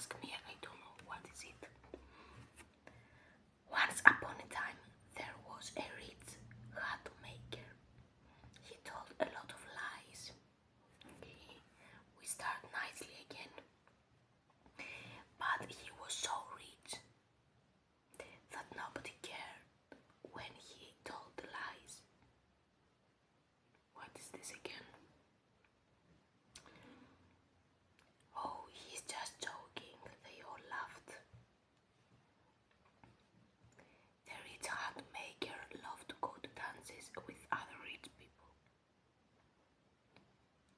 ask me, I don't know what is it. Once upon a time, there was a rich hat maker. He told a lot of lies. Okay, we start nicely again. But he was so rich that nobody cared when he told the lies. What is this again? Oh, he's just joking. They all laughed. The rich hat maker loved to go to dances with other rich people.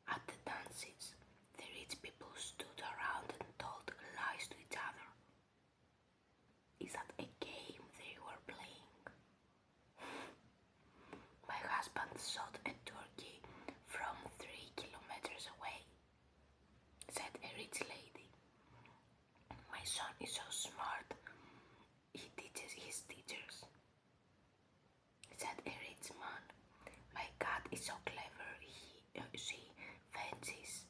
At the dances, the rich people stood around and told lies to each other. Is that a game they were playing? My husband shot a turkey from 3 kilometers away, said a rich lady. My son is so smart, he teaches his teachers, said a rich man. My cat is so clever, she fences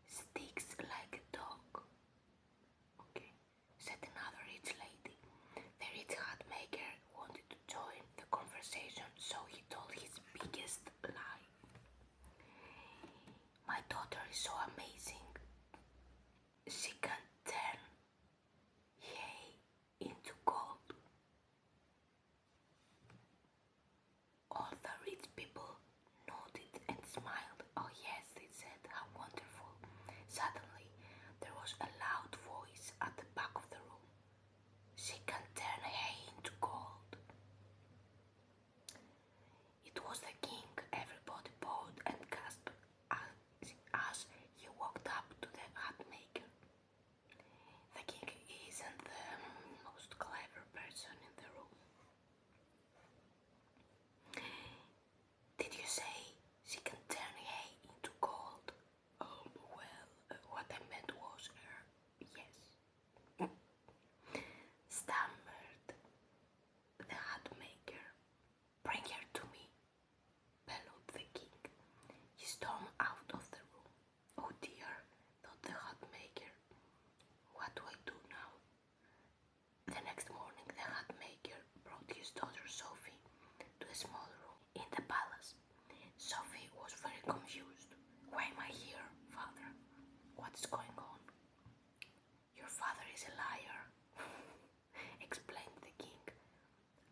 sticks like a dog. Okay, said another rich lady. The rich hat maker wanted to join the conversation, so he told his biggest lie. My daughter is so amazing. She can turn hay into gold. All the rich people nodded and smiled. Oh yes, they said, how wonderful. Suddenly, there was a loud voice at the back of the room. She can turn hay into gold. It was the king. Everybody bowed and gasped as he walked up to the hat maker. The king isn't the most clever person in the room. Did you say she can turn hay into gold? What I meant was yes. Stammered the hat maker. Bring her to me, bellowed the king. He stormed out of the room. Oh dear, thought the hat maker. What do I do now? The next morning the hat maker brought his daughter Sophie to a small room in the palace. Sophie was very confused. Why am I here, father? What is going on? Your father is a liar, explained the king.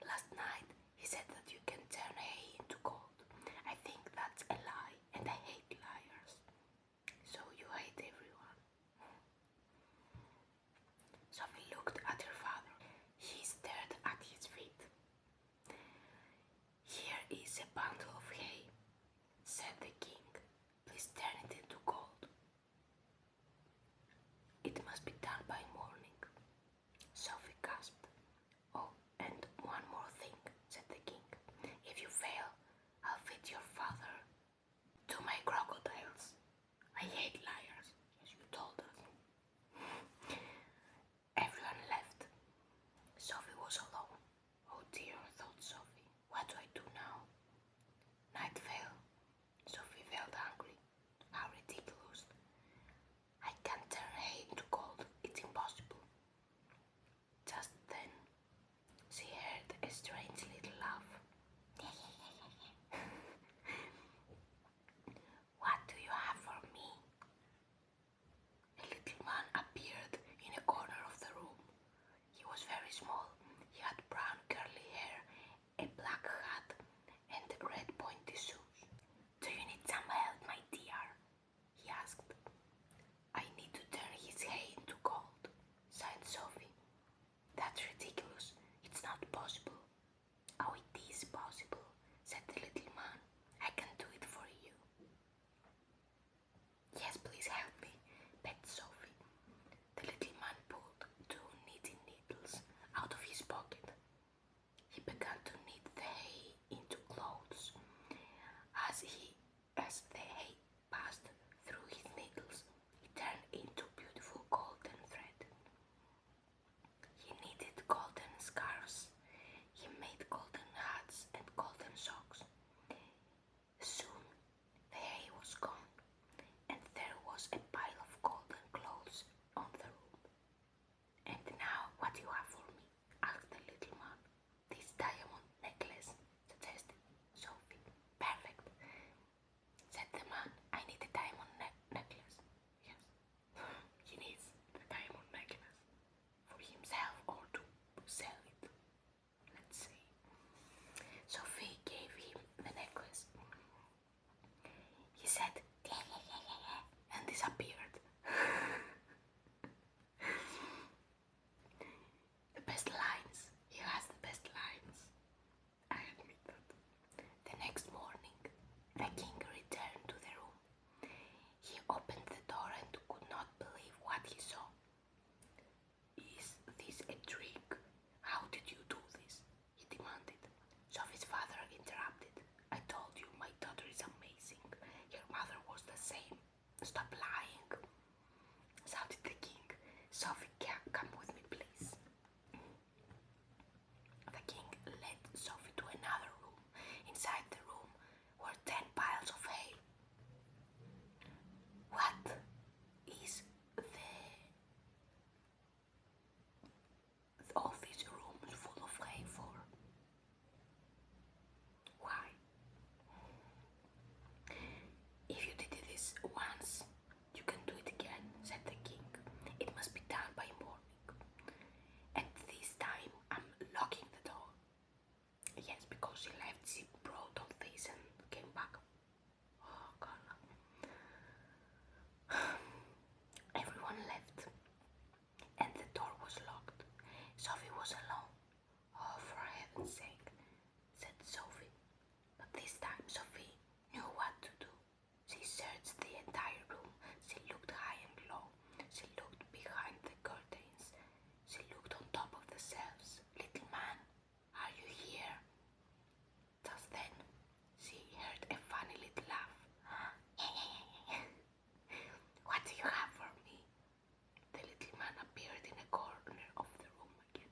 Last night he said that you can turn hay into gold. I think that's a lie, and I hate liars. So you hate everyone. Sophie looked at her father. He stared at his feet. He Stop lying, shouted the king. Sophie, come with me, please. The king led Sophie to another room. Inside the room were 10 piles of hay. What is all these rooms full of hay for? Why? If you did this once, you can do it again, said the king. It must be done by morning. And this time I'm locking the door. Yes, because she left, she brought all this and came back. Oh God. Everyone left, and the door was locked. Sophie was alone. Oh, for heaven's sake, said Sophie. But this time Sophie knew what to do. She searched the entire room. She looked high and low. She looked behind the curtains. She looked on top of the shelves. Little man, are you here? Just then, she heard a funny little laugh. What do you have for me? The little man appeared in a corner of the room again.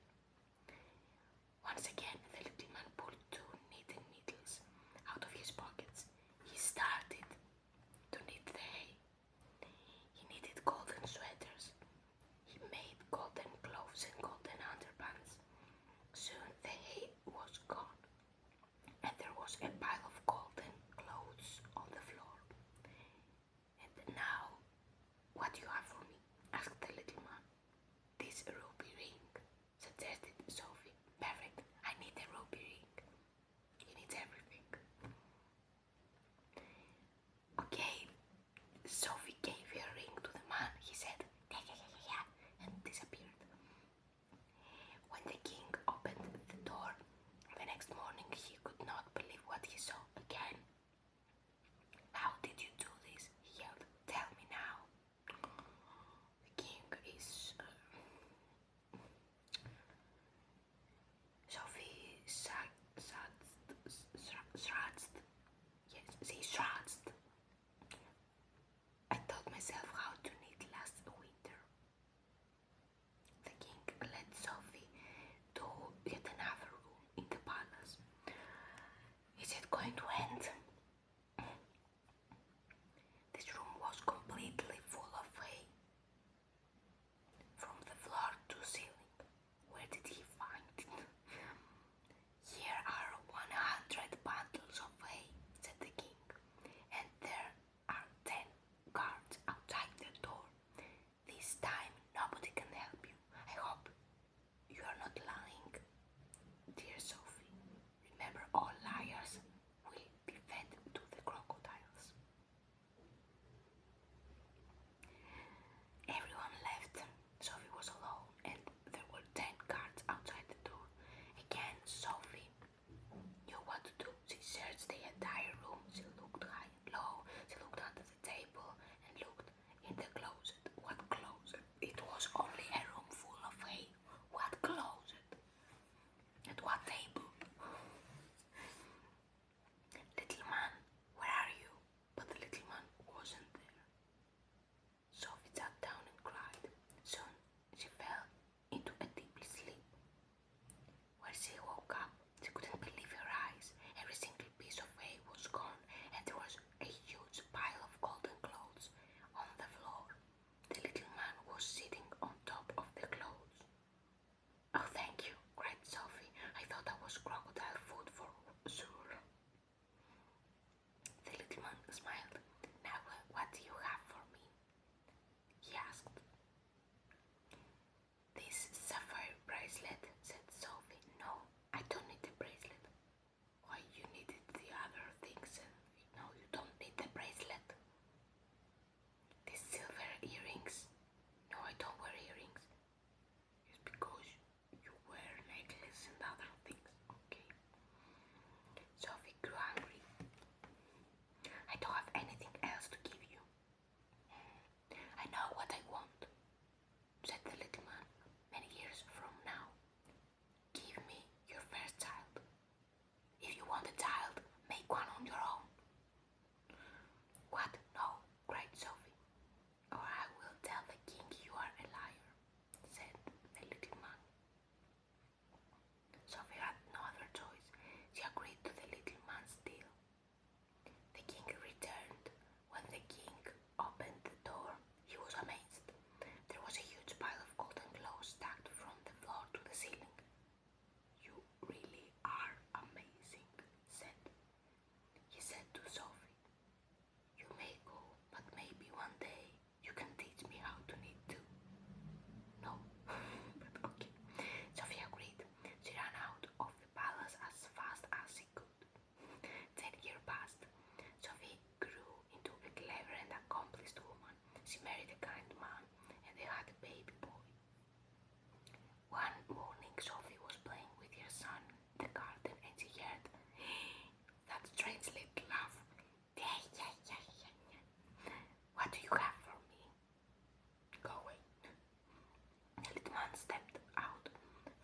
man stepped out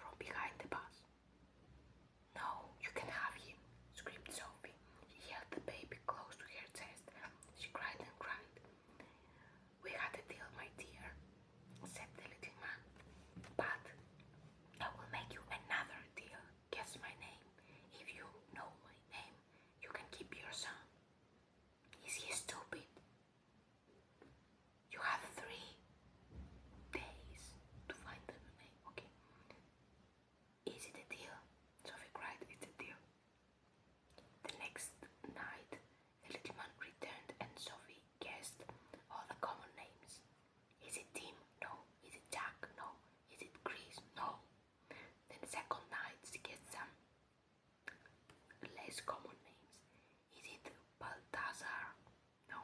from behind the bus. "No, you can have him," screamed Sophie. He held the baby close to her chest. She cried and cried. "We had a deal, my dear," said the little man. "But I will make you another deal. Guess my name. If you know my name, you can keep your son." "Is he stupid?" "You have 3 days to find the name, okay?" "Is it a deal?" Sophie cried. "It's a deal." The next night, the little man returned and Sophie guessed all the common names. "Is it Tim?" "No." "Is it Jack?" "No." "Is it Chris?" "No." Then the second night, she guessed some less common names. "Is it Balthazar?" "No."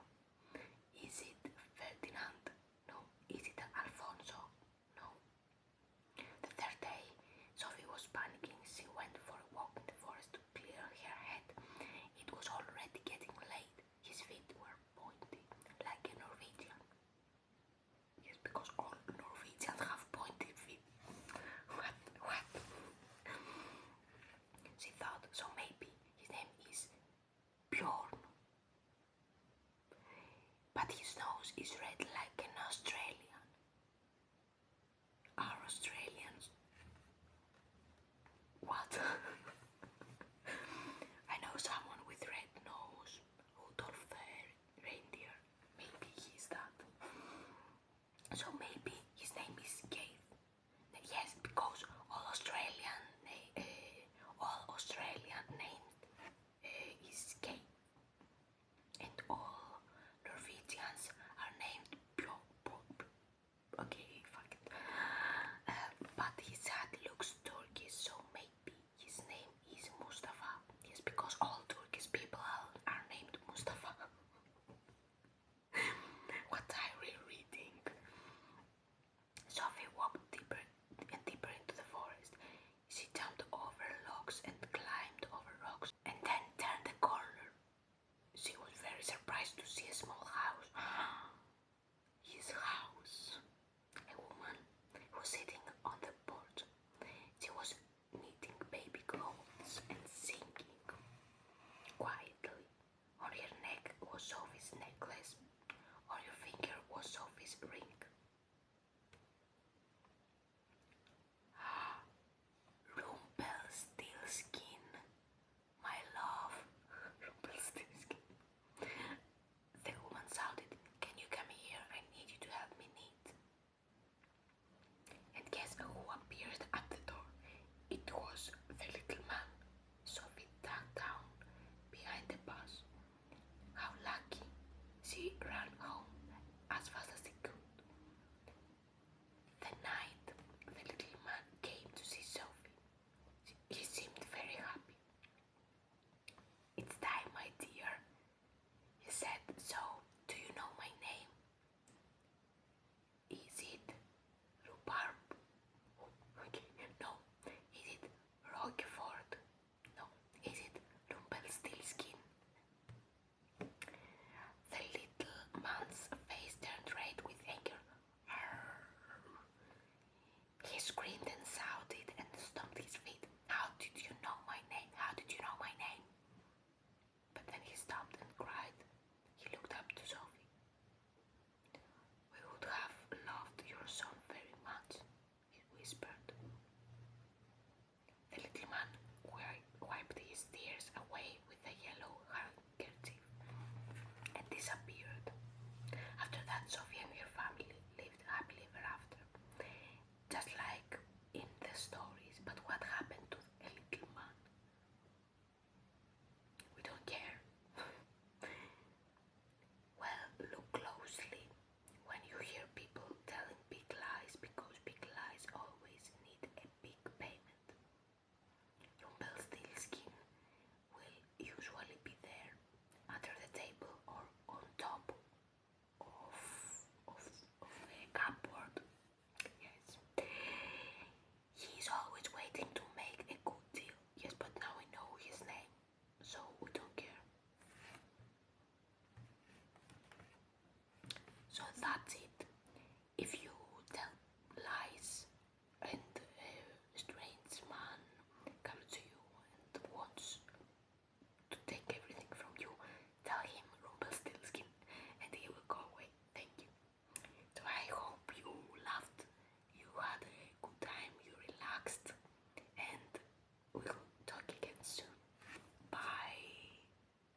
"Is it Ferdinand?" "No." "Is it Alfonso?" "No." The third day, Sophie was panicking. She went for a walk in the forest to clear her head. It was already getting late. His feet were pointy, like a Norwegian. Yes, because all Norwegians have pointy feet. What? She thought, so maybe his name is Bjorn. But his nose is red like an Australian. Our Australian